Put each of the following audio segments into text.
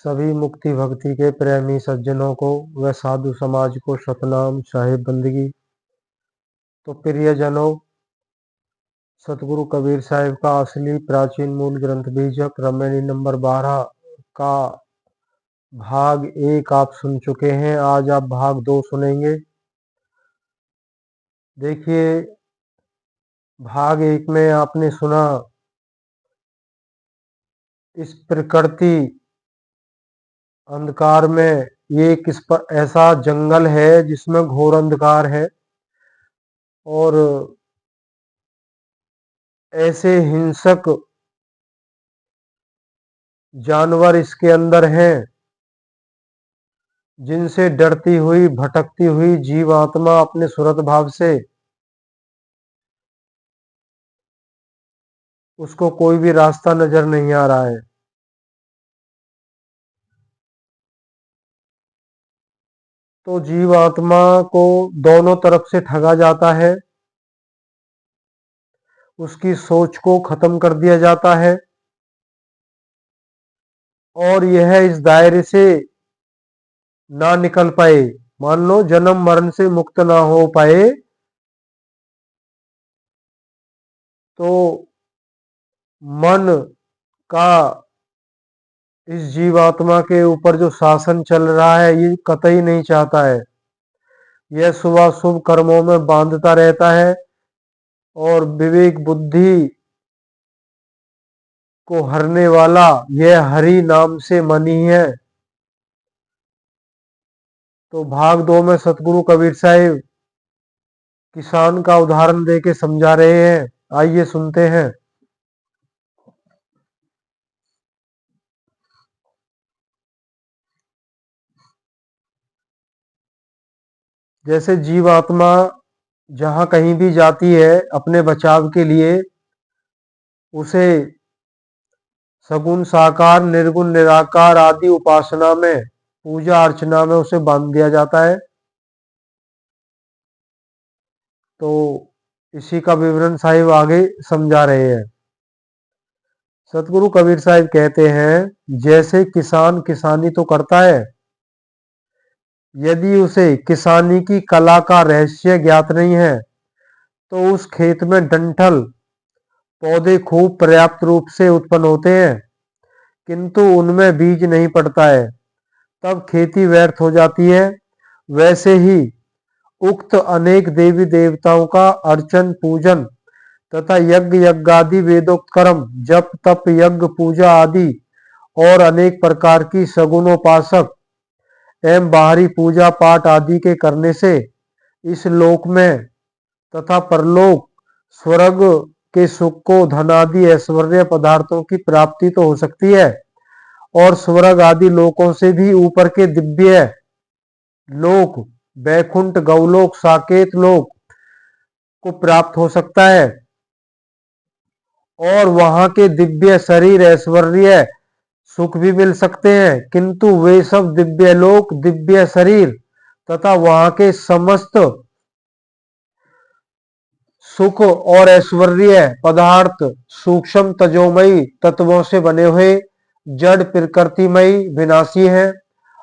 सभी मुक्ति भक्ति के प्रेमी सज्जनों को व साधु समाज को सतनाम साहिब बंदगी। तो प्रियजनों, सतगुरु कबीर साहिब का असली प्राचीन मूल ग्रंथ बीजक रामायणी नंबर 12 का भाग 1 आप सुन चुके हैं। आज आप भाग 2 सुनेंगे। देखिए, भाग 1 में आपने सुना इस प्रकृति अंधकार में ये किस पर ऐसा जंगल है जिसमें घोर अंधकार है और ऐसे हिंसक जानवर इसके अंदर हैं जिनसे डरती हुई भटकती हुई जीवात्मा अपने सुरत भाव से उसको कोई भी रास्ता नजर नहीं आ रहा है। तो जीवात्मा को दोनों तरफ से ठगा जाता है, उसकी सोच को खत्म कर दिया जाता है और यह इस दायरे से ना निकल पाए। मान लो जन्म मरण से मुक्त ना हो पाए तो मन का इस जीवात्मा के ऊपर जो शासन चल रहा है ये कतई नहीं चाहता है। यह शुभ कर्मों में बांधता रहता है और विवेक बुद्धि को हरने वाला यह हरि नाम से मनी है। तो भाग 2 में सतगुरु कबीर साहिब किसान का उदाहरण देके समझा रहे हैं। आइए सुनते हैं। जैसे जीवात्मा जहां कहीं भी जाती है अपने बचाव के लिए, उसे सगुण साकार निर्गुण निराकार आदि उपासना में पूजा अर्चना में उसे बांध दिया जाता है। तो इसी का विवरण साहिब आगे समझा रहे हैं। सतगुरु कबीर साहिब कहते हैं, जैसे किसान किसानी तो करता है, यदि उसे किसानी की कला का रहस्य ज्ञात नहीं है तो उस खेत में डंठल पौधे खूब पर्याप्त रूप से उत्पन्न होते हैं किंतु उनमें बीज नहीं पड़ता है, तब खेती व्यर्थ हो जाती है। वैसे ही उक्त अनेक देवी देवताओं का अर्चन पूजन तथा यज्ञ यज्ञादि वेदोक्त कर्म जप तप यज्ञ पूजा आदि और अनेक प्रकार की सगुणोपासक एवं बाहरी पूजा पाठ आदि के करने से इस लोक में तथा परलोक स्वर्ग के सुख को धनादि ऐश्वर्य पदार्थों की प्राप्ति तो हो सकती है और स्वर्ग आदि लोकों से भी ऊपर के दिव्य लोक बैकुंठ गौलोक साकेत लोक को प्राप्त हो सकता है और वहां के दिव्य शरीर ऐश्वर्य सुख भी मिल सकते हैं, किंतु वे सब दिव्य लोक दिव्य शरीर तथा वहां के समस्त सुख और ऐश्वर्य पदार्थ सूक्ष्म तजोमयी तत्वों से बने हुए जड़ प्रकृतिमयी विनाशी है।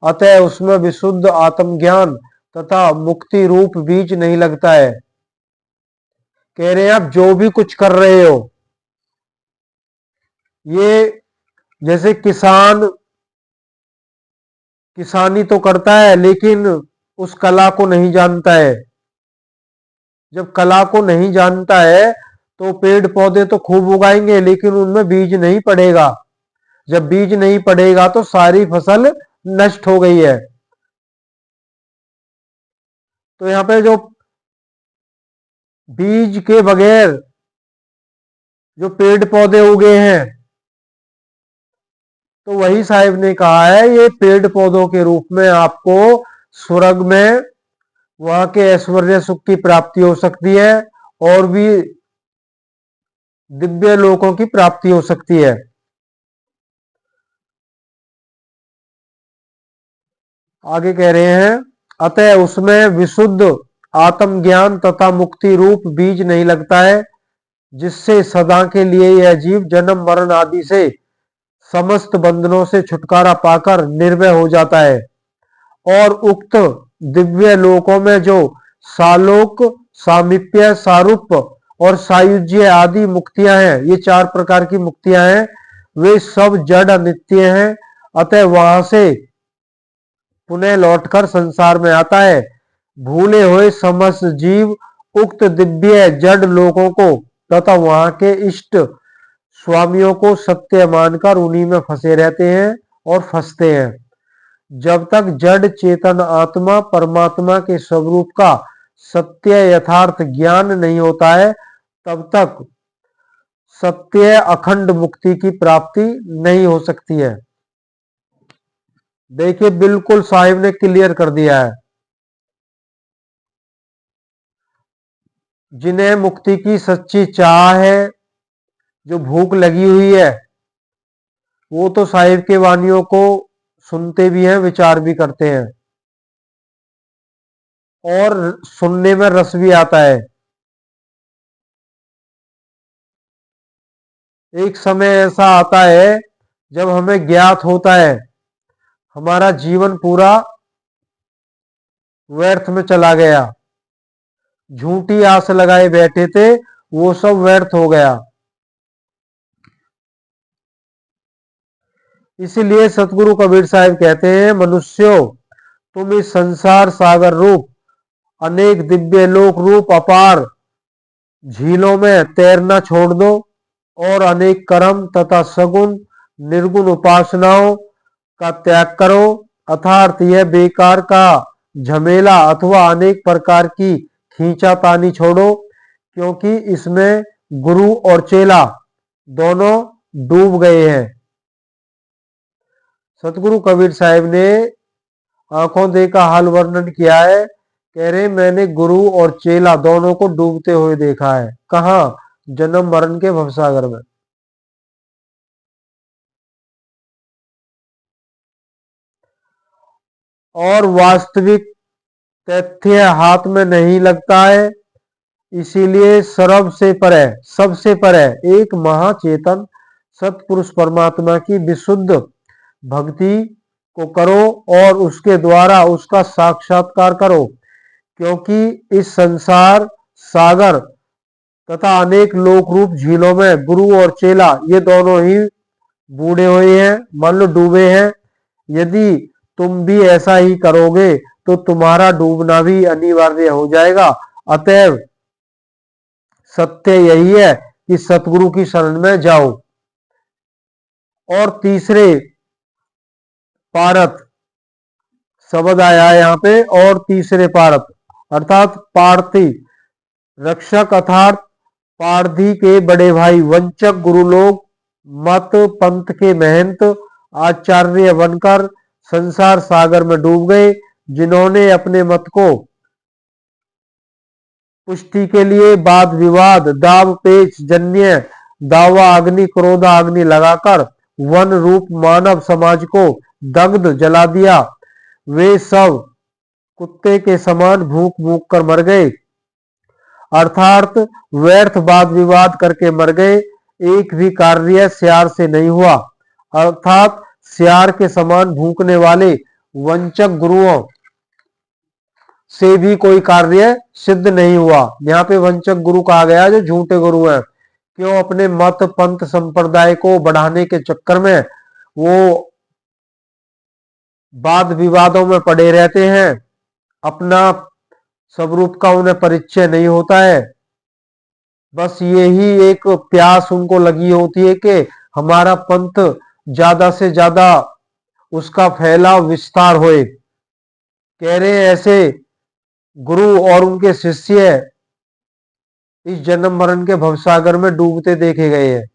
अतः उसमें विशुद्ध आत्मज्ञान तथा मुक्ति रूप बीज नहीं लगता है। कह रहे हैं आप जो भी कुछ कर रहे हो, ये जैसे किसान किसानी तो करता है लेकिन उस कला को नहीं जानता है। जब कला को नहीं जानता है तो पेड़ पौधे तो खूब उगाएंगे लेकिन उनमें बीज नहीं पड़ेगा। जब बीज नहीं पड़ेगा तो सारी फसल नष्ट हो गई है। तो यहां पे जो बीज के बगैर जो पेड़ पौधे उगे हैं, तो वही साहिब ने कहा है ये पेड़ पौधों के रूप में आपको स्वर्ग में वहां के ऐश्वर्य सुख की प्राप्ति हो सकती है और भी दिव्य लोकों की प्राप्ति हो सकती है। आगे कह रहे हैं, अतः उसमें विशुद्ध आत्मज्ञान तथा मुक्ति रूप बीज नहीं लगता है जिससे सदा के लिए यह जीव जन्म मरण आदि से समस्त बंधनों से छुटकारा पाकर निर्भय हो जाता है। और उक्त दिव्य लोकों में जो सालोक, सामीप्य, सारूप और सायुज्य आदि मुक्तियां हैं, ये 4 प्रकार की मुक्तियां हैं, वे सब जड़ अनित्य हैं। अतः वहां से पुनः लौटकर संसार में आता है। भूले हुए समस्त जीव उक्त दिव्य जड़ लोगों को तथा वहां के इष्ट स्वामियों को सत्य मानकर उन्हीं में फंसे रहते हैं और फंसते हैं। जब तक जड़ चेतन आत्मा परमात्मा के स्वरूप का सत्य यथार्थ ज्ञान नहीं होता है, तब तक सत्य अखंड मुक्ति की प्राप्ति नहीं हो सकती है। देखिए, बिल्कुल साहिब ने क्लियर कर दिया है। जिन्हें मुक्ति की सच्ची चाह है, जो भूख लगी हुई है, वो तो साहिब के वाणियों को सुनते भी हैं, विचार भी करते हैं और सुनने में रस भी आता है। एक समय ऐसा आता है जब हमें ज्ञात होता है हमारा जीवन पूरा व्यर्थ में चला गया, झूठी आस लगाए बैठे थे, वो सब व्यर्थ हो गया। इसीलिए सतगुरु कबीर साहब कहते हैं, मनुष्यों, तुम इस संसार सागर रूप अनेक दिव्य लोक रूप अपार झीलों में तैरना छोड़ दो और अनेक कर्म तथा सगुण निर्गुण उपासनाओं का त्याग करो। अर्थात यह बेकार का झमेला अथवा अनेक प्रकार की खींचातानी छोड़ो, क्योंकि इसमें गुरु और चेला दोनों डूब गए हैं। सतगुरु कबीर साहब ने आंखों देखा हाल वर्णन किया है। कह रहे, मैंने गुरु और चेला दोनों को डूबते हुए देखा है। कहाँ? जन्म मरण के भवसागर में। और वास्तविक तथ्य हाथ में नहीं लगता है। इसीलिए सर्व से परे, सबसे परे एक महाचेतन सतपुरुष परमात्मा की विशुद्ध भक्ति को करो और उसके द्वारा उसका साक्षात्कार करो, क्योंकि इस संसार सागर तथा अनेक लोक रूप झीलों में गुरु और चेला ये दोनों ही बूढ़े हुए हैं, मान लो डूबे हैं। यदि तुम भी ऐसा ही करोगे तो तुम्हारा डूबना भी अनिवार्य हो जाएगा। अतएव सत्य यही है कि सतगुरु की शरण में जाओ। और तीसरे पारत शब्द आया है यहाँ पे, और तीसरे पारत अर्थात पार्थी रक्षक अर्थात पारधी के बड़े भाई वंचक गुरु लोग मत पंथ के महंत आचार्य बनकर संसार सागर में डूब गए, जिन्होंने अपने मत को पुष्टि के लिए वाद विवाद दाव पेच जन्य दावा अग्नि क्रोधा अग्नि लगाकर वन रूप मानव समाज को दग्ध जला दिया। वे सब कुत्ते के समान भूख भूख कर मर गए, अर्थात व्यर्थ वाद विवाद करके मर गए। एक भी कार्य सियार से नहीं हुआ, अर्थात सियार के समान भूखने वाले वंचक गुरुओं से भी कोई कार्य सिद्ध नहीं हुआ। यहाँ पे वंचक गुरु कहा गया जो झूठे गुरु हैं। क्यों? अपने मत पंथ संप्रदाय को बढ़ाने के चक्कर में वो वाद विवादों में पड़े रहते हैं, अपना स्वरूप का उन्हें परिचय नहीं होता है। बस यही एक प्यास उनको लगी होती है कि हमारा पंथ ज्यादा से ज्यादा उसका फैलाव विस्तार होए। कह रहे ऐसे गुरु और उनके शिष्य इस जन्म मरण के भवसागर में डूबते देखे गए हैं।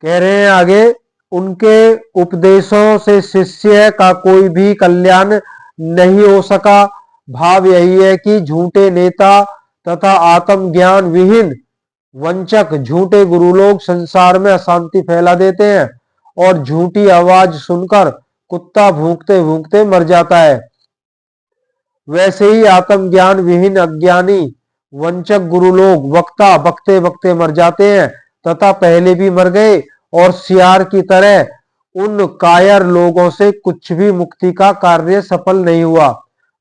कह रहे हैं आगे, उनके उपदेशों से शिष्य का कोई भी कल्याण नहीं हो सका। भाव यही है कि झूठे नेता तथा आत्मज्ञान विहीन वंचक झूठे गुरु लोग संसार में अशांति फैला देते हैं और झूठी आवाज सुनकर कुत्ता भूखते भूखते मर जाता है। वैसे ही आत्मज्ञान विहीन अज्ञानी वंचक गुरु लोग वक्ता बकते बकते मर जाते हैं तथा पहले भी मर गए, और सियार की तरह उन कायर लोगों से कुछ भी मुक्ति का कार्य सफल नहीं हुआ।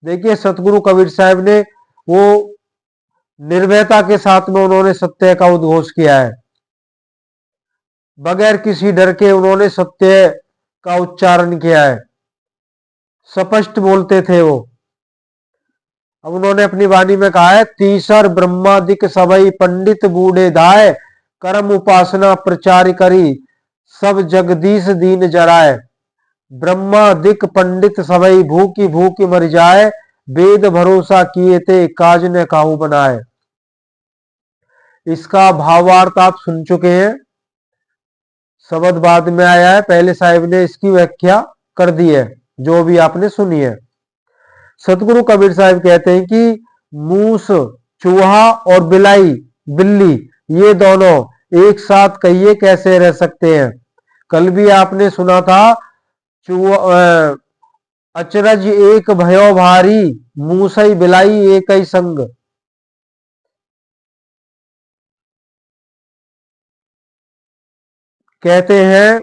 देखिए सतगुरु कबीर साहब ने वो निर्भयता के साथ में उन्होंने सत्य का उद्घोष किया है। बगैर किसी डर के उन्होंने सत्य का उच्चारण किया है, स्पष्ट बोलते थे वो। अब उन्होंने अपनी वाणी में कहा है, तीसर ब्रह्मादिक सबई पंडित बूढ़े धाय, कर्म उपासना प्रचार करी सब जगदीश दीन जराय। ब्रह्मादिक पंडित सबई भूखी भूखी मर जाए, वेद भरोसा किए थे काज ने काहू बनाए। इसका भावार्थ आप सुन चुके हैं, शब्द बाद में आया है, पहले साहिब ने इसकी व्याख्या कर दी है जो भी आपने सुनी है। सतगुरु कबीर साहब कहते हैं कि मूस, चूहा और बिल्ली ये दोनों एक साथ कहिए कैसे रह सकते हैं। कल भी आपने सुना था, चूहा अचरज एक भयो भारी, मूसई बिलाई एक ही संग। कहते हैं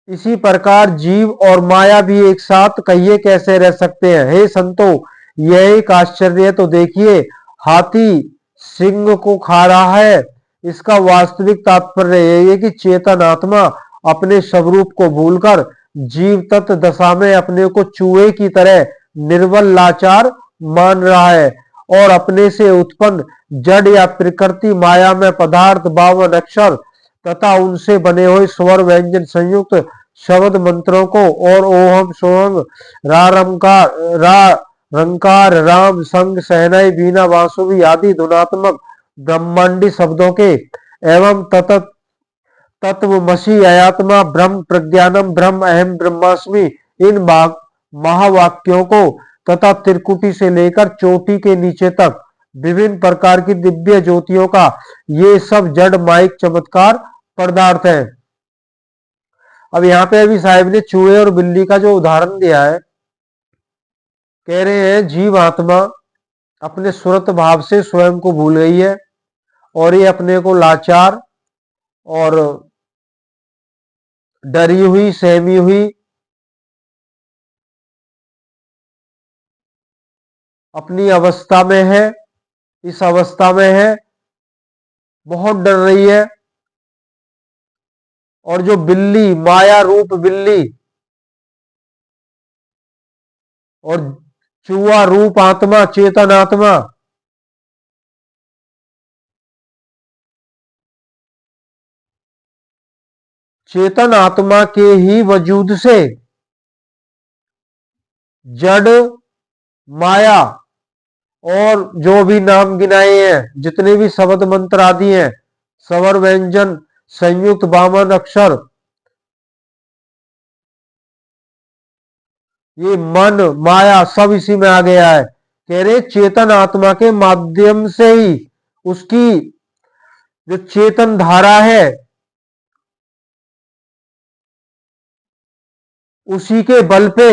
इसी प्रकार जीव और माया भी एक साथ कहिए कैसे रह सकते हैं। हे संतो, यह एक आश्चर्य है। तो देखिए, हाथी सिंह को खा रहा है, इसका वास्तविक तात्पर्य यही है कि चेतन आत्मा अपने स्वरूप को भूलकर जीव तत्व दशा में अपने को चूहे की तरह निर्बल लाचार मान रहा है, और अपने से उत्पन्न जड़ या प्रकृति माया में पदार्थ बावन अक्षर तथा उनसे बने हुए स्वर व्यंजन संयुक्त शब्द मंत्रों को और ओहम सोहम रा रंकार राम संग सहनाई बीना बांसुरी आदि धुनात्मक ब्रह्मांडी शब्दों के एवं तत्वमसी अयात्मा ब्रह्म प्रज्ञानम ब्रह्म अहम ब्रह्मास्मि इन महावाक्यों को तथा त्रिकुटी से लेकर चोटी के नीचे तक विभिन्न प्रकार की दिव्य ज्योतियों का ये सब जड़ माइक चमत्कार पदार्थ है। अब यहाँ पे अभी साहिब ने चूहे और बिल्ली का जो उदाहरण दिया है, कह रहे हैं जीव आत्मा अपने सुरत भाव से स्वयं को भूल गई है, और ये अपने को लाचार और डरी हुई सहमी हुई अपनी अवस्था में है, इस अवस्था में है, बहुत डर रही है। और जो बिल्ली, माया रूप बिल्ली और चूहा रूप आत्मा, चेतन आत्मा, चेतन आत्मा के ही वजूद से जड़ माया और जो भी नाम गिनाए हैं, जितने भी शब्द मंत्र आदि हैं, स्वर व्यंजन संयुक्त बावन अक्षर, ये मन माया सब इसी में आ गया है। कह रहे चेतन आत्मा के माध्यम से ही उसकी जो चेतन धारा है उसी के बल पे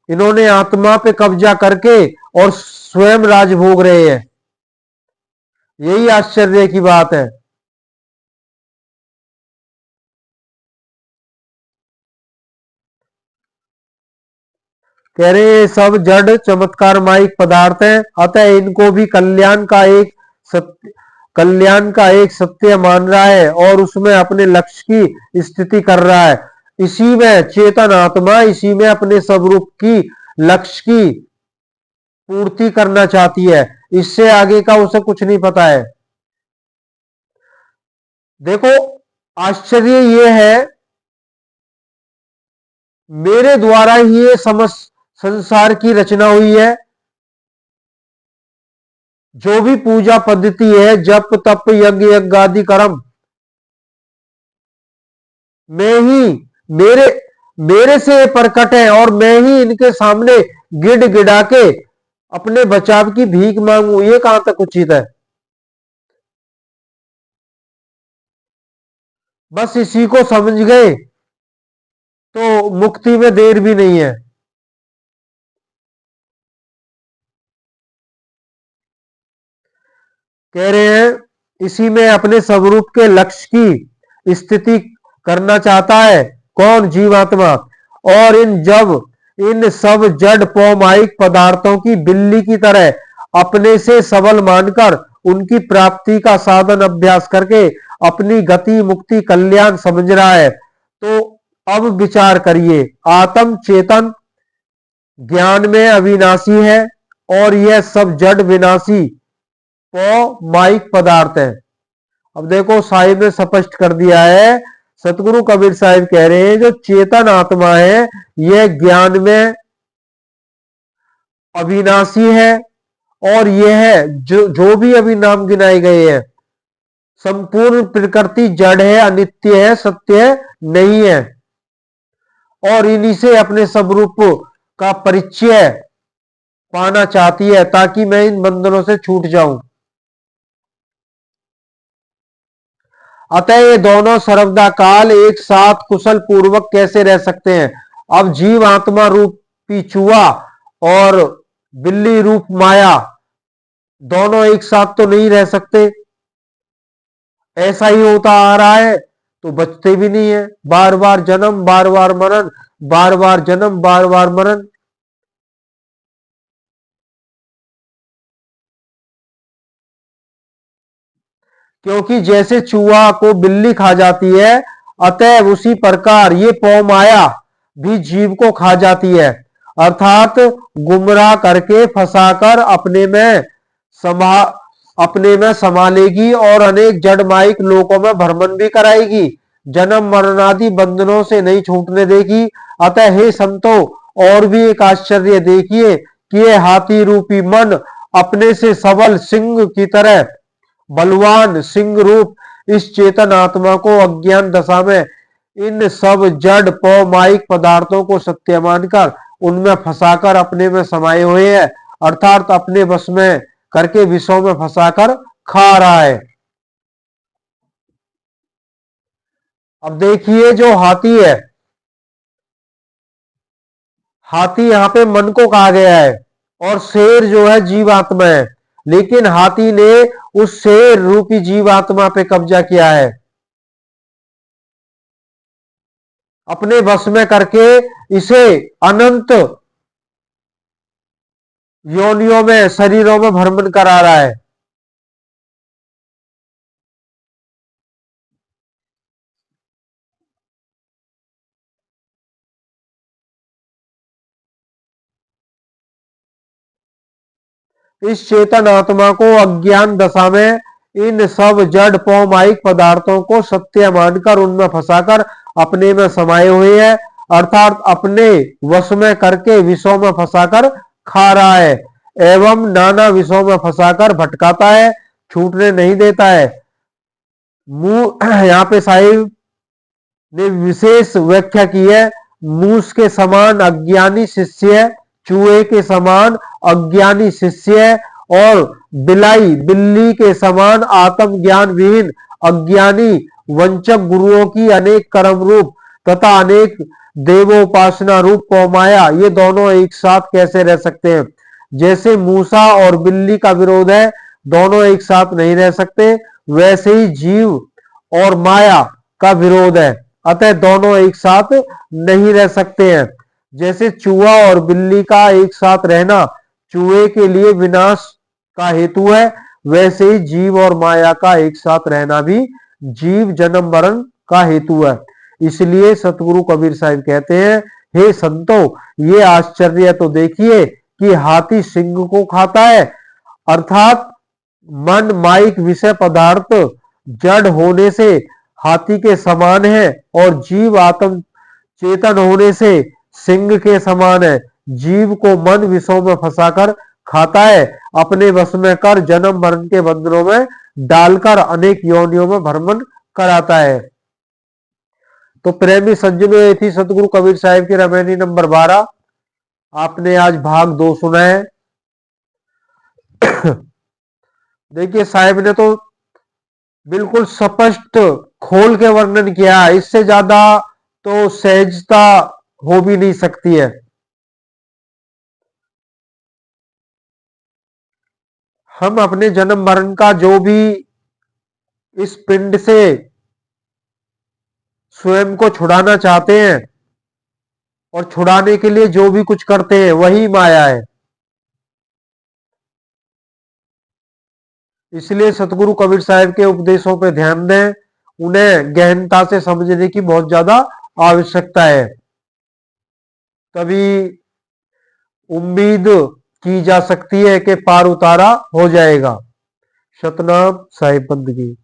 इन्होंने आत्मा पे कब्जा करके और स्वयं राज भोग रहे हैं। यही आश्चर्य की बात है। कह रहे ये सब जड़ चमत्कार माइक पदार्थ हैं, अतः इनको भी कल्याण का एक सत्य मान रहा है और उसमें अपने लक्ष्य की स्थिति कर रहा है। इसी में चेतन आत्मा इसी में अपने स्वरूप की लक्ष्य की पूर्ति करना चाहती है, इससे आगे का उसे कुछ नहीं पता है। देखो, आश्चर्य यह है, मेरे द्वारा ही ये समस्त संसार की रचना हुई है। जो भी पूजा पद्धति है, जप तप यज्ञ यज्ञ आदि कर्म, मैं ही मेरे मेरे से प्रकट है, और मैं ही इनके सामने गिड़ गिड़ा के अपने बचाव की भीख मांगू, ये कहां तक उचित है। बस इसी को समझ गए तो मुक्ति में देर भी नहीं है। कह रहे हैं इसी में अपने स्वरूप के लक्ष्य की स्थिति करना चाहता है। कौन? जीवात्मा। और इन सब जड़ पौमाइक पदार्थों की बिल्ली की तरह अपने से सबल मानकर उनकी प्राप्ति का साधन अभ्यास करके अपनी गति मुक्ति कल्याण समझ रहा है। तो अब विचार करिए, आत्म चेतन ज्ञान में अविनाशी है और यह सब जड़ विनाशी पौमाइक पदार्थ है। अब देखो साहिब ने स्पष्ट कर दिया है, सतगुरु कबीर साहिब कह रहे हैं जो चेतन आत्मा है यह ज्ञान में अविनाशी है और यह जो भी अभी नाम गिनाए गए हैं संपूर्ण प्रकृति जड़ है, अनित्य है, सत्य नहीं है और इन्हीं से अपने स्वरूप का परिचय पाना चाहती है ताकि मैं इन बंधनों से छूट जाऊं। अतः ये दोनों सर्वदा काल एक साथ कुशल पूर्वक कैसे रह सकते हैं? अब जीव आत्मा रूपी चूहा और बिल्ली रूप माया दोनों एक साथ तो नहीं रह सकते। ऐसा ही होता आ रहा है तो बचते भी नहीं है। बार बार जन्म, बार बार मरण, बार बार जन्म, बार बार मरण। क्योंकि जैसे चूहा को बिल्ली खा जाती है अतः उसी प्रकार ये पौ माया भी जीव को खा जाती है, अर्थात गुमराह करके फंसाकर समा अपने में संभालेगी और अनेक जड़माइक लोकों में भ्रमण भी कराएगी, जन्म मरणादि बंधनों से नहीं छूटने देगी। अतः हे संतो, और भी एक आश्चर्य देखिए कि ये हाथी रूपी मन अपने से सबल सिंह की तरह बलवान सिंह रूप इस चेतन आत्मा को अज्ञान दशा में इन सब जड़ पौमाइक पदार्थों को सत्य मानकर उनमें फंसाकर अपने में समाये हुए है, अर्थात अपने वश में करके विषयों में फंसाकर खा रहा है। अब देखिए जो हाथी है, हाथी यहां पे मन को कहा गया है और शेर जो है जीवात्मा है, लेकिन हाथी ने उस शेर रूपी जीवात्मा पे कब्जा किया है, अपने वश में करके इसे अनंत योनियों में शरीरों में भ्रमण करा रहा है। इस चेतन आत्मा को अज्ञान दशा में इन सब जड़ पौमाइक पदार्थों को सत्य मानकर उनमें फंसाकर अपने में समाये हुए है, अर्थात अपने वश में करके विषयों में फंसाकर खा रहा है एवं नाना विषयों में फंसाकर भटकाता है, छूटने नहीं देता है। मुंह यहाँ पे साहिब ने विशेष व्याख्या की है, मूस के समान अज्ञानी शिष्य है, चूहे के समान अज्ञानी शिष्य है और बिलाई बिल्ली के समान आत्मज्ञान विहीन अज्ञानी वंचक गुरुओं की अनेक कर्म रूप तथा अनेक देवोपासना रूप पौमाया ये दोनों एक साथ कैसे रह सकते हैं? जैसे मूसा और बिल्ली का विरोध है, दोनों एक साथ नहीं रह सकते, वैसे ही जीव और माया का विरोध है, अतः दोनों एक साथ नहीं रह सकते हैं। जैसे चूहा और बिल्ली का एक साथ रहना चूहे के लिए विनाश का हेतु है, वैसे ही जीव और माया का एक साथ रहना भी जीव जन्म मरण का हेतु है। इसलिए सतगुरु कबीर साहिब कहते हैं, हे संतो, ये आश्चर्य तो देखिए कि हाथी सिंह को खाता है, अर्थात मन माइक विषय पदार्थ जड़ होने से हाथी के समान है और जीव आत्म चेतन होने से सिंह के समान है। जीव को मन विषयों में फंसाकर खाता है, अपने वश में कर जन्म मरण के बंधनों में डालकर अनेक योनियों में भ्रमण कराता है। तो प्रेमी सज्जनों, ये थी सतगुरु कबीर साहिब की रामायणी नंबर 12। आपने आज भाग 2 सुना है। देखिए साहिब ने तो बिल्कुल स्पष्ट खोल के वर्णन किया है, इससे ज्यादा तो सहजता हो भी नहीं सकती है। हम अपने जन्म मरण का जो भी इस पिंड से स्वयं को छुड़ाना चाहते हैं और छुड़ाने के लिए जो भी कुछ करते हैं वही माया है। इसलिए सतगुरु कबीर साहब के उपदेशों पर ध्यान दें, उन्हें गहनता से समझने की बहुत ज्यादा आवश्यकता है। तभी उम्मीद की जा सकती है कि पार उतारा हो जाएगा। सतनाम साहिब बंदगी।